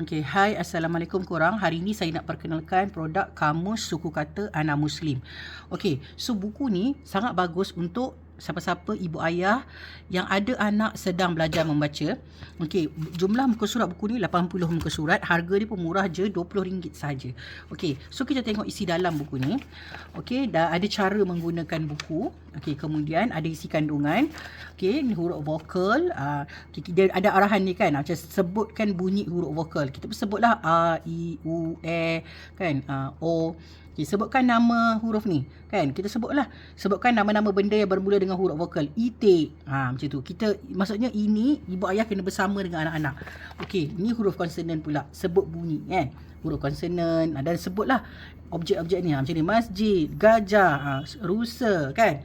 Okay, hai, Assalamualaikum korang. Hari ni saya nak perkenalkan produk Kamus Suku Kata Anak Muslim. Okay, so buku ni sangat bagus untuk siapa-siapa ibu ayah yang ada anak sedang belajar membaca. Okay, jumlah muka surat buku ni 80 muka surat. Harga dia pun murah je, RM20 saja. Okay, so kita tengok isi dalam buku ni. Okay, dah ada cara menggunakan buku. Okay, kemudian ada isi kandungan. Okay, ni huruf vokal. Okay, dia ada arahan ni kan. Macam sebutkan bunyi huruf vokal. Kita pun sebutlah A, I, U, E, kan, O. Okay, sebutkan nama huruf ni, kan. Kita sebutlah. Sebutkan nama-nama benda yang bermula dengan huruf vokal. Itik. Macam tu. Kita, maksudnya ini, ibu ayah kena bersama dengan anak-anak. Okay, ni huruf konsonan pula. Sebut bunyi, kan. Huruf konsonan. Dan sebutlah objek-objek ni. Macam ni, masjid, gajah, rusa, kan.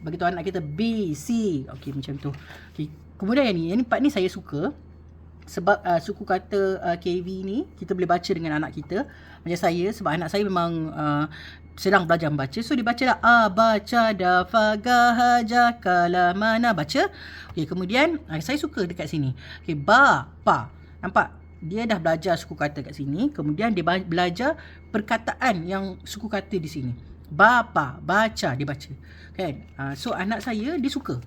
Bagi tahu anak kita B, C. Okay, macam tu. Okay. Kemudian yang ni part ni saya suka. Sebab suku kata KV ni kita boleh baca dengan anak kita. Macam saya, sebab anak saya memang sedang belajar membaca. So dia baca lah A, baca, da, fa, ga, ha, ja, kala, mana. Baca. Okay, kemudian saya suka dekat sini. Okay, ba, pa. Nampak? Dia dah belajar suku kata kat sini. Kemudian dia belajar perkataan yang suku kata di sini. Bapa, baca, dia baca. Kan? So anak saya dia suka.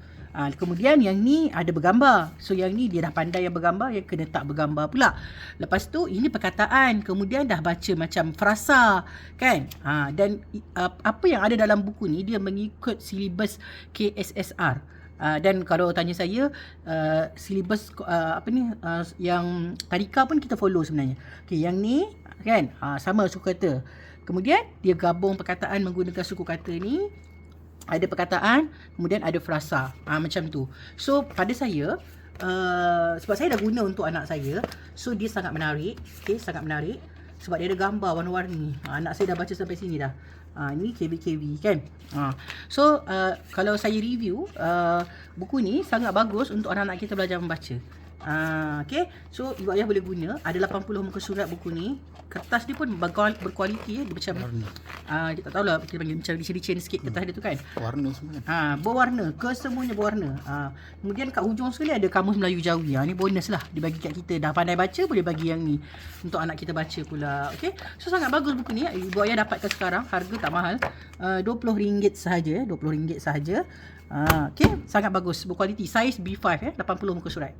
Kemudian yang ni ada bergambar. So yang ni dia dah pandai yang bergambar, yang kena tak bergambar pula. Lepas tu ini perkataan, kemudian dah baca macam frasa, kan? Dan apa yang ada dalam buku ni dia mengikut silibus KSSR. Dan kalau tanya saya, silibus yang tadika pun kita follow sebenarnya. Okay, yang ni kan sama suku kata. Kemudian dia gabung perkataan menggunakan suku kata ni. Ada perkataan, kemudian ada frasa. Macam tu. So pada saya, sebab saya dah guna untuk anak saya, so dia sangat menarik. Okay, sangat menarik. Sebab dia ada gambar warna-warni. Anak saya dah baca sampai sini dah. Ni KV-KV kan. So kalau saya review, buku ni sangat bagus untuk anak-anak kita belajar membaca. Okay, so ibu ayah boleh guna. Ada 80 muka surat buku ni. Kertas dia pun berkualiti. Dia macam dia tak tahulah, kita panggil macam licin-licin sikit kertas dia tu kan. Warna semua. Berwarna, kesemuanya berwarna. Kemudian kat hujung sekali ada Kamus Melayu Jawi. Ni bonus lah dia bagi kat kita. Dah pandai baca, boleh bagi yang ni untuk anak kita baca pula. Okay, so sangat bagus buku ni. Ibu ayah dapatkan sekarang, harga tak mahal, RM20 sahaja. RM20 sahaja. Okay, sangat bagus, berkualiti. Saiz B5, 80 muka surat.